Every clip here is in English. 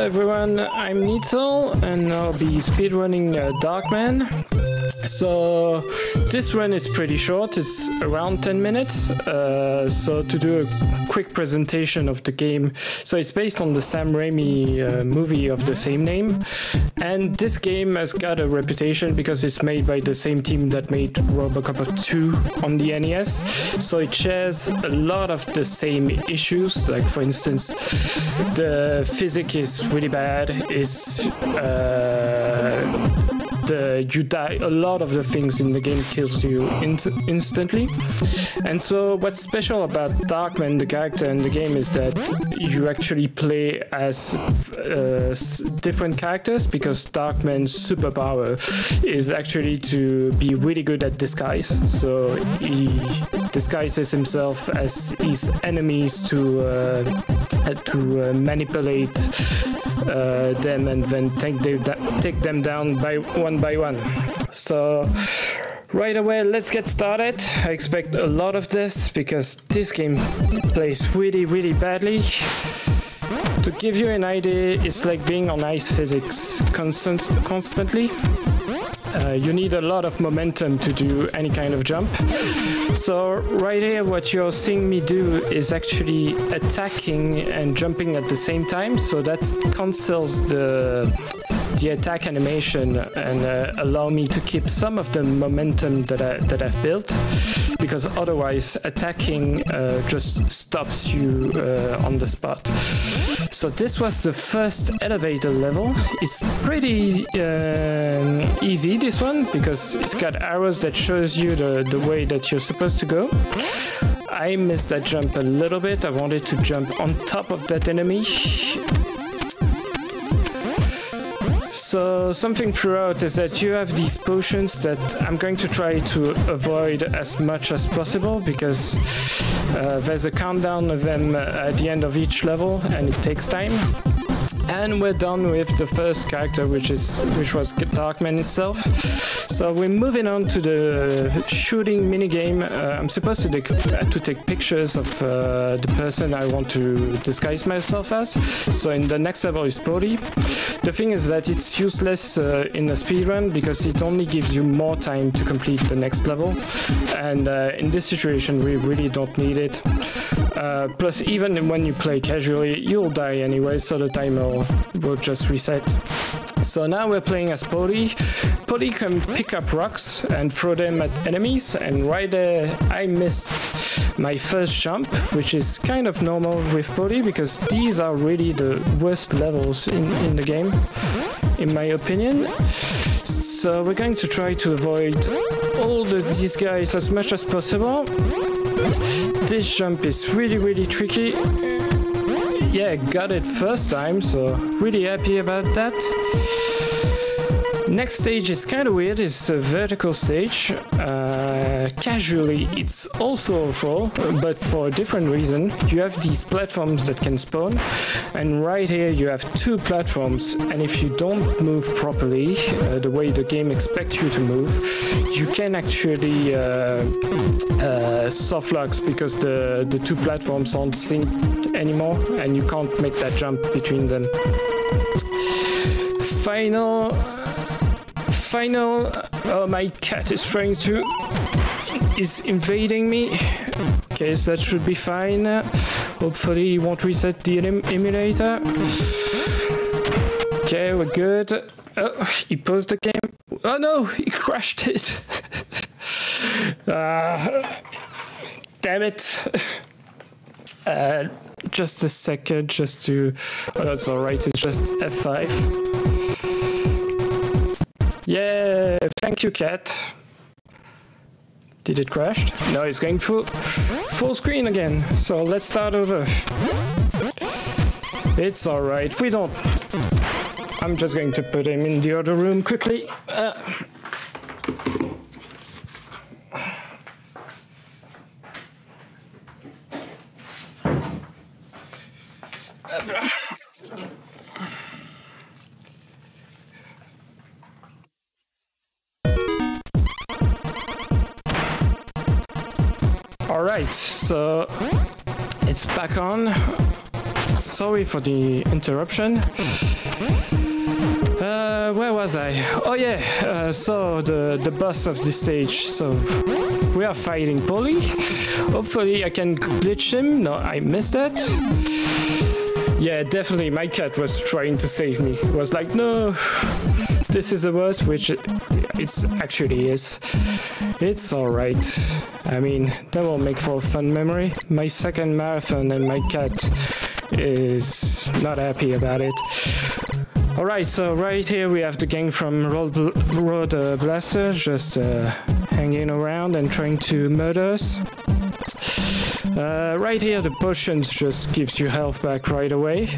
everyone, I'm Neetsel and I'll be speedrunning Darkman. So this run is pretty short, it's around 10 minutes. So to do a quick presentation of the game, so it's based on the Sam Raimi movie of the same name. And this game has got a reputation because it's made by the same team that made Robocop 2 on the NES. So it shares a lot of the same issues, like for instance, the physics is really bad, you die, a lot of the things in the game kills you instantly. And so what's special about Darkman, the character in the game, is that you actually play as different characters, because Darkman's superpower is actually to be really good at disguise. So he disguises himself as his enemies to manipulate them and then take them down by one. So right away, let's get started. I expect a lot of this because this game plays really badly. To give you an idea, it's like being on ice physics constantly. You need a lot of momentum to do any kind of jump. So right here, what you're seeing me do is actually attacking and jumping at the same time. So that cancels the attack animation and allow me to keep some of the momentum that I've built, because otherwise attacking just stops you on the spot. So this was the first elevator level. It's pretty easy, this one, because it's got arrows that shows you the way that you're supposed to go. I missed that jump a little bit. I wanted to jump on top of that enemy. So something throughout is that you have these potions that I'm going to try to avoid as much as possible, because there's a countdown of them at the end of each level and it takes time. And we're done with the first character, which was Darkman itself. So we're moving on to the shooting minigame. I'm supposed to take pictures of the person I want to disguise myself as. So in the next level is Poli. The thing is that it's useless in a speedrun because it only gives you more time to complete the next level. And in this situation, we really don't need it. Plus, even when you play casually, you'll die anyway, so the timer will just reset. So now we're playing as Poli. Poli can pick up rocks and throw them at enemies, and right there I missed my first jump, which is kind of normal with Poli because these are really the worst levels in the game, in my opinion. So we're going to try to avoid all these guys as much as possible. This jump is really tricky. Yeah, got it first time, so really happy about that. Next stage is kind of weird, it's a vertical stage. Casually it's also awful, but for a different reason. You have these platforms that can spawn, and right here you have two platforms, and if you don't move properly, the way the game expects you to move, you can actually soft locks because the two platforms aren't synced anymore, and you can't make that jump between them. Final, oh, my cat is invading me. Okay, so that should be fine. Hopefully he won't reset the emulator. Okay, we're good. Oh, he paused the game. Oh no, he crashed it. Damn it. Just a second, just to... Oh, that's alright, it's just F5. Yeah, thank you, cat. Did it crash? No, it's going full screen again. So let's start over. It's alright, we don't... I'm just going to put him in the other room quickly. Alright, so it's back on. Sorry for the interruption. Where was I? Oh yeah, so the boss of this stage. So we are fighting Polly. Hopefully I can glitch him. No, I missed that. Yeah, definitely my cat was trying to save me. It was like, no, this is the worst, which it actually is. It's alright. I mean, that will make for a fun memory. My second marathon and my cat is not happy about it. Alright, so right here we have the gang from Road Blaster just hanging around and trying to murder us. Right here the potions just gives you health back right away.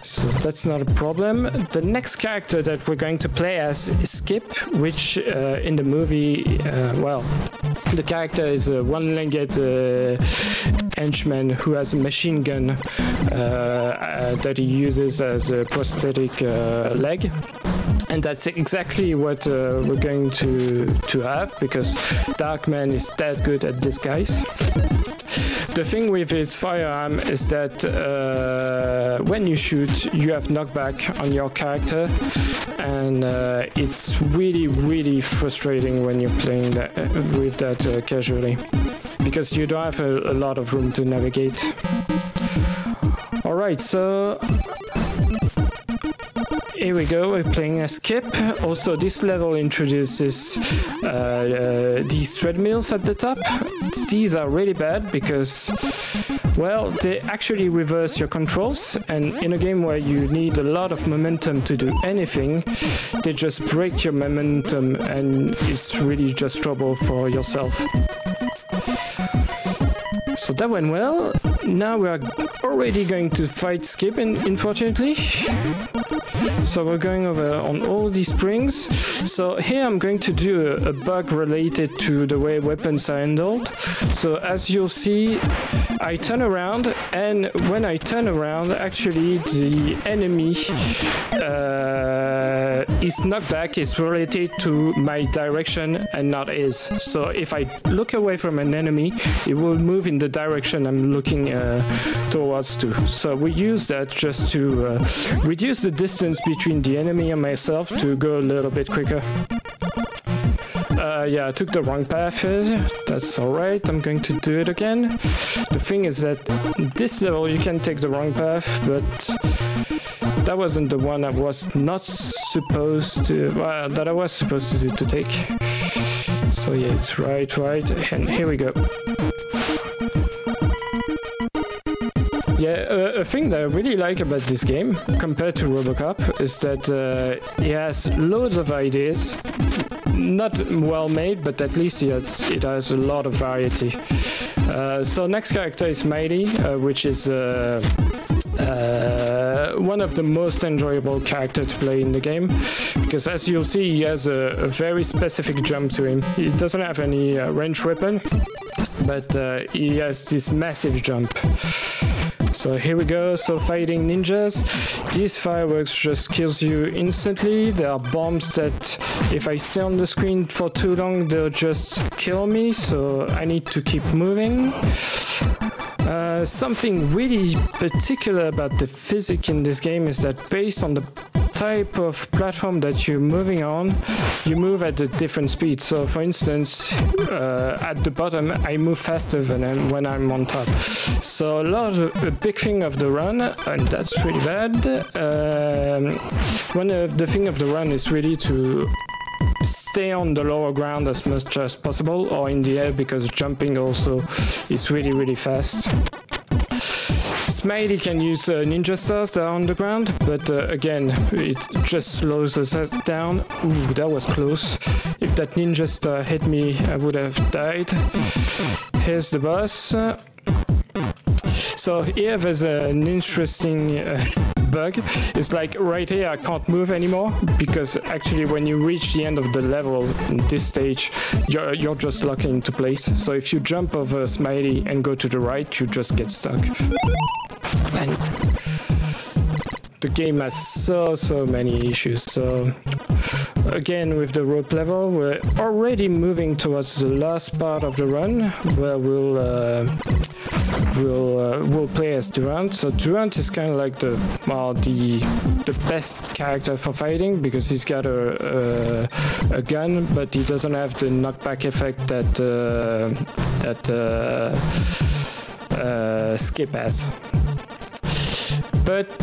So that's not a problem. The next character that we're going to play as is Skip, which in the movie, well, the character is a one-legged henchman who has a machine gun that he uses as a prosthetic leg. And that's exactly what we're going to have, because Darkman is that good at disguise. The thing with his firearm is that when you shoot, you have knockback on your character, and it's really frustrating when you're playing that, with that casually, because you don't have a lot of room to navigate. Alright, so here we go, we're playing a Skip. Also, this level introduces these treadmills at the top. These are really bad because, well, they actually reverse your controls, and in a game where you need a lot of momentum to do anything, they just break your momentum, and it's really just trouble for yourself. So that went well. Now we are already going to fight Skip, unfortunately. So we're going over on all these springs. So here I'm going to do a bug related to the way weapons are handled. So as you'll see, I turn around, and when I turn around, actually the enemy his knockback is related to my direction and not his. So if I look away from an enemy, it will move in the direction I'm looking towards to. So we use that just to reduce the distance between the enemy and myself to go a little bit quicker. Yeah, I took the wrong path here. That's alright, I'm going to do it again. The thing is that this level you can take the wrong path, but that wasn't the one I was not supposed to, well, that I was supposed to take. So yeah, it's right, and here we go. Yeah, a thing that I really like about this game, compared to Robocop, is that it has loads of ideas. Not well made, but at least it has a lot of variety. So next character is Mighty, which is one of the most enjoyable characters to play in the game, because as you'll see, he has a very specific jump to him. He doesn't have any ranged weapon, but he has this massive jump. So here we go, so fighting ninjas. These fireworks just kills you instantly. There are bombs that if I stay on the screen for too long, they'll just kill me, so I need to keep moving. Something really particular about the physics in this game is that based on the type of platform that you're moving on, you move at a different speed. So for instance, at the bottom I move faster than when I'm on top. So a big thing of the run, and that's really bad. One of the thing of the run is really to stay on the lower ground as much as possible, or in the air, because jumping also is really fast. Smiley can use ninja stars that are on the ground, but again, it just slows us down. Ooh, that was close. If that ninja star hit me, I would have died. Here's the boss. So here there's an interesting bug. It's like right here I can't move anymore, because actually when you reach the end of the level in this stage, you're just locked into place. So if you jump over Smiley and go to the right, you just get stuck. And the game has so many issues. So again with the rope level. We're already moving towards the last part of the run, where we'll play as Durant. So Durant is kind of like the best character for fighting, because he's got a gun, but he doesn't have the knockback effect that Skip has. But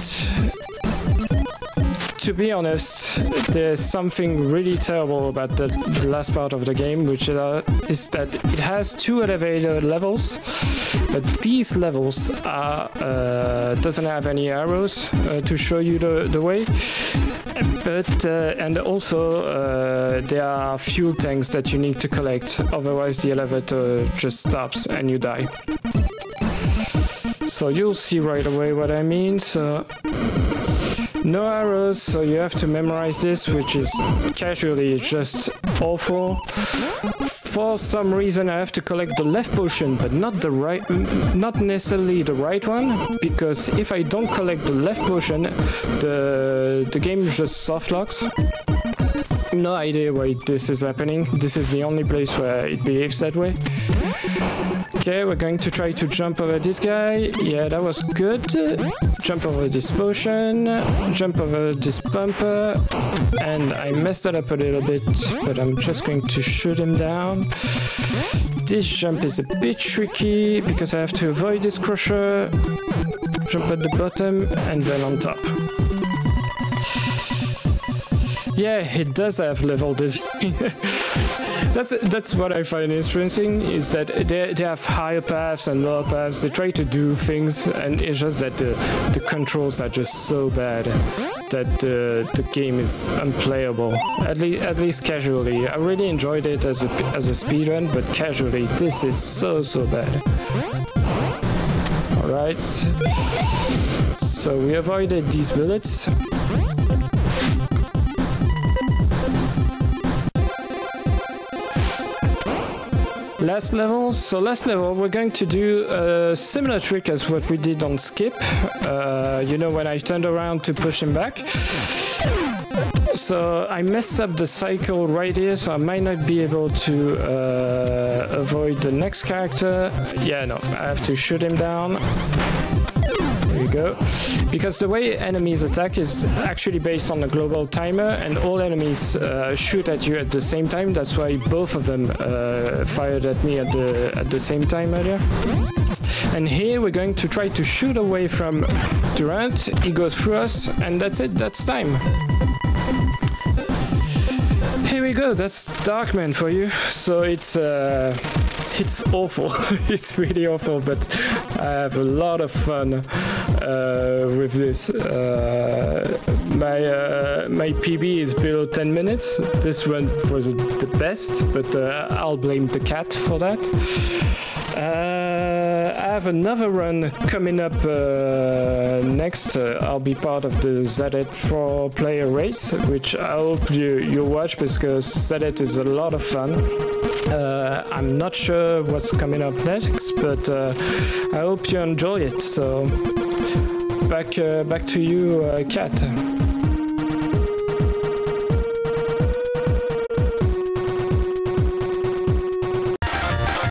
to be honest, there's something really terrible about the last part of the game, which is that it has 2 elevator levels, but these levels doesn't have any arrows to show you the way. But and also there are fuel tanks that you need to collect, otherwise the elevator just stops and you die. So you'll see right away what I mean. So no arrows, so you have to memorize this, which is casually just awful. For some reason I have to collect the left potion, but not necessarily the right one, because if I don't collect the left potion, the game just soft locks. No idea why this is happening. This is the only place where it behaves that way. Okay, we're going to try to jump over this guy. Yeah, that was good. Jump over this potion. Jump over this bumper. And I messed it up a little bit, but I'm just going to shoot him down. This jump is a bit tricky, because I have to avoid this crusher. Jump at the bottom, and then on top. Yeah, it does have level design. That's what I find interesting, is that they have higher paths and lower paths. They try to do things, and it's just that the controls are just so bad that the game is unplayable. At least casually. I really enjoyed it as a speedrun, but casually this is so bad. Alright. So we avoided these bullets. Last level. So last level, we're going to do a similar trick as what we did on Skip. You know, when I turned around to push him back. So I messed up the cycle right here, so I might not be able to avoid the next character. Yeah, no, I have to shoot him down. There we go. Because the way enemies attack is actually based on a global timer, and all enemies shoot at you at the same time. That's why both of them fired at me at the same time earlier. And here we're going to try to shoot away from Durant. He goes through us, and that's it. That's time. Here we go. That's Darkman for you. So it's awful. It's really awful, but I have a lot of fun with this. My PB is below 10 minutes. This one was the best, but I'll blame the cat for that. I have another run coming up next. I'll be part of the ZED 4-player race, which I hope you watch, because ZED is a lot of fun. I'm not sure what's coming up next, but I hope you enjoy it. So back to you, Kat.